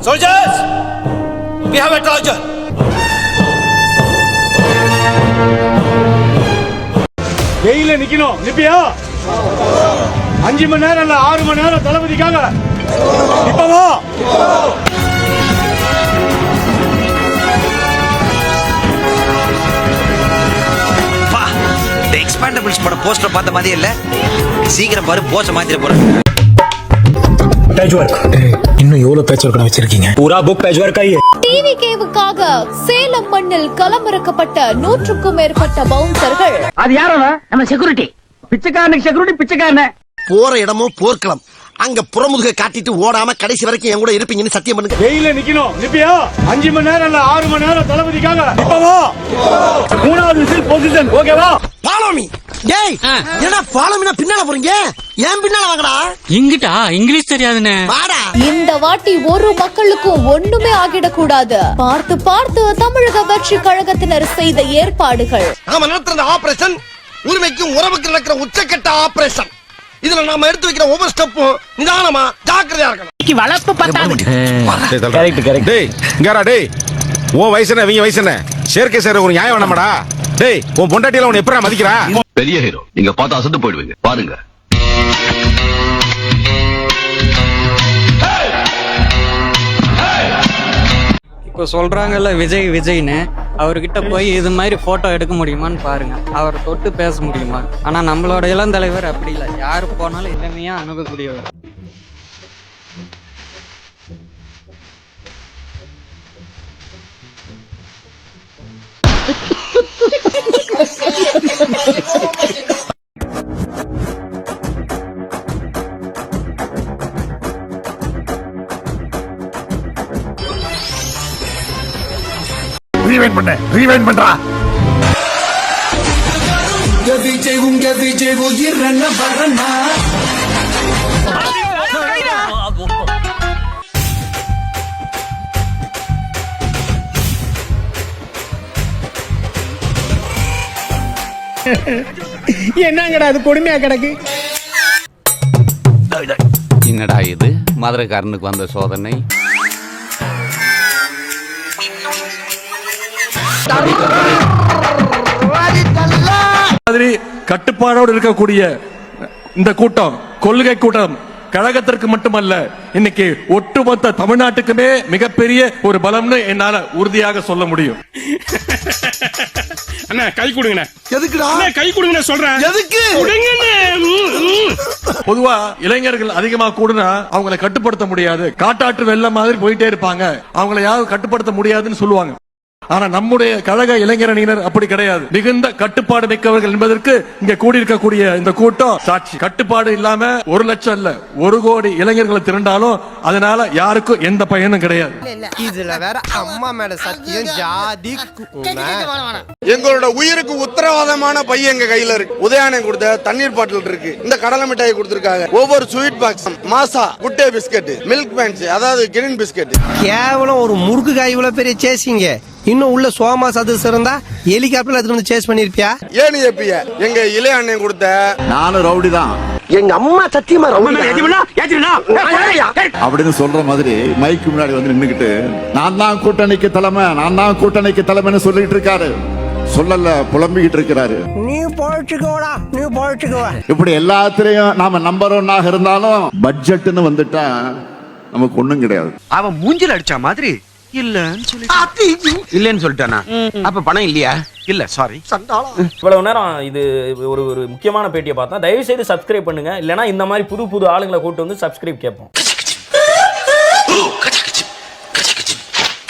Soldiers, we have a target. வெயில நிக்கணும் நிப்பியா 5 மணி நேரம் இல்ல 6 மணி நேரம் தளபதிக்காக இப்பவா எக்ஸ்பேண்டபிள்ஸ் பட போஸ்டர் பார்த்த மாதிரி இல்ல சீக்கிரம் பாரு போஸ்டர் மாத்திர போறேன் பேட்ச் வர்க் இன்னும் எவ்வளவு பேட்ச் வர்க் வச்சிருக்கீங்க பூரா புக் பேட்ச் வர்க் ஆயி டிவிகேவுக்காக சேலம் மண்ணில் களமிறக்கப்பட்ட 100க்கும் மேற்பட்ட பவுன்சர்கள். அது யாரோ நம்ம செக்யூரிட்டி பிச்சைக்காரனுக்கு செக்யூரிட்டி பிச்சைக்காரன போற இடமும் போர்க்களம் அங்க புறமுதுக காட்டிட்டு ஓடாம கடைசி வரைக்கும் என் கூட இருப்பீங்கன்னு சத்தியம் பண்ணுங்க. வெயில நிக்கணும் நிப்பியா 5 மணி நேரம் இல்ல 6 மணி நேரம் தளபதிக்காக இப்பவா 3வது விசில் பொசிஷன் ஓகேவா ஃபாலோ மீ. டேய் என்னடா ஃபாலோ மீனா பின்னால போறீங்க ஏன் பின்னால வாங்கடா இங்கிட்டா இங்கிலீஷ் தெரியாதுனே வாடா. இந்த வாட்டி ஒரு மக்களுக்கும் ஒண்ணுமே ஆகிடக்கூடாது பார்த்து பார்த்து தமிழக வெற்றி கழகத்தினர் செய்த ஏற்பாடுகள். நாம நடத்துற ஆபரேஷன் உரிமைக்கும் உறவுக்கு நடக்கிற உச்சக்கட்ட ஆபரேஷன். இதுல நாம எடுத்து வைக்கிற ஒவ்வொரு ஸ்டெப்பும் நிதானமா ஜாக்கிரதையா இருக்கணும். வளர்ப்பு பத்தாது. கரெக்ட் டேய் இங்கடா டேய் உன் வயசு என்ன இவங்க வயசு என்ன சேர்க்கை சேர ஒரு நியாயம் வேணாமடா டேய் உன் பொண்டாட்டில உன்னை எப்பறா மதிக்கிறா பெரிய ஹீரோ நீங்க பார்த்து அசந்து போயிடுவீங்க பாருங்க. இப்போ சொல்றாங்கல்ல விஜய் விஜய்னு அவர்கிட்ட போய் இது மாதிரி போட்டோ எடுக்க முடியுமான்னு பாருங்க, அவரை தொட்டு பேச முடியுமா? ஆனா நம்மளோட இளம் தலைவர் அப்படி இல்லை, யாரு போனாலும் இளமையா அணுகக்கூடியவர். ரீவைண்ட் பண்றா என்னங்கடா அது கொடுமையா கிடக்கு. என்னடா இது மதுரைக்காரனுக்கு வந்த சோதனை? மாதிரி கட்டுப்பாடோடு இருக்கக்கூடிய இந்த கூட்டம் கொள்கை கூட்டம் கழகத்திற்கு மட்டுமல்ல இன்னைக்கு ஒட்டுமொத்த தமிழ்நாட்டுக்குமே மிகப்பெரிய ஒரு பலம்னு என்னால உறுதியாக சொல்ல முடியும். அண்ணா கை கொடுங்கண்ணே. எதுக்குடா கை கொடுங்கண்ணே சொல்றேன். எதுக்கு பொதுவா இளைஞர்கள் அதிகமா கூடுனா அவங்களை கட்டுப்படுத்த முடியாது, காட்டாற்று வெள்ளம் மாதிரி போயிட்டே இருப்பாங்க, அவங்களை யாரும் கட்டுப்படுத்த முடியாதுன்னு சொல்லுவாங்க. ஆனா நம்முடைய கழக இளைஞரணியினர் அப்படி கிடையாது. மிகுந்த கட்டுப்பாடு மிக்கவர்கள் என்பதற்கு இங்க கூடியிருக்கக்கூடிய இந்த கூட்டம் சாட்சி. கட்டுப்பாடு இல்லாம 1 லட்சம் இல்ல 1 கோடி இளைஞர்களை திரண்டாலும் அதனால யாருக்கும் எந்த பயனும் கிடையாது. இதுல வேற அம்மா மேல சத்தியம் ஜாதி. எங்களோட உயிருக்கு உத்தரவாதமான பையன் எங்க கையில இருக்கு. உதயானே கொடுத்த தண்ணீர் பாட்டில் இருக்கு, இந்த கடலை மிட்டாய் கொடுத்திருக்காங்க, ஒவ்வொரு ஸ்வீட் பாக்ஸ், மாசா குட்டே பிஸ்கட், மில்க் பேன்ஸ் அதாவது கிரீன் பிஸ்கட். கேவலம் ஒரு முறுக்கு காய் இவ்வளவு பெரிய சேசிங்க. இன்னும் உள்ள சோமா சதஸ் இருந்தா ஹெலிகாப்டர்ல எடுத்து வந்து சேஸ் பண்ணிருப்பியா? ஏன் ஏப்பிய எங்க இளைய அண்ணன் கொடுத்த நானும் ரவுடி தான் எங்க அம்மா சத்தியமா அப்படின்னு சொல்ற மாதிரி மைக்கு முன்னாடி வந்து நின்னுக்கிட்டு நான் தான் கூட்டணிக்கு தலைமை நான் தான் கூட்டணிக்கு தலைமைன்னு சொல்லிட்டு இருக்காரு. சொல்லல புலம்பிக்கிட்டு இருக்கிறாரு. நீ போயிட்டுக்கோடா நீ போயிட்டுக்கோ. இப்படி எல்லாத்திலையும் நாம நம்பர் 1 இருந்தாலும் பட்ஜெட்னு வந்துட்டா நமக்கு ஒண்ணும் கிடையாது. அவன் மூஞ்சில அடிச்ச மாதிரி இல்லன்னு சொல்லிட்டானா? அப்ப பணம் இல்லையா? இல்ல சாரி. இவ்வளவு நேரம் இது ஒரு முக்கியமான பேட்டியை பார்த்தா தயவு செய்து சப்ஸ்கிரைப் பண்ணுங்க, இல்லனா இந்த மாதிரி புது புது ஆளுங்களை கூட்டு வந்து சப்ஸ்கிரைப் கேட்போம்.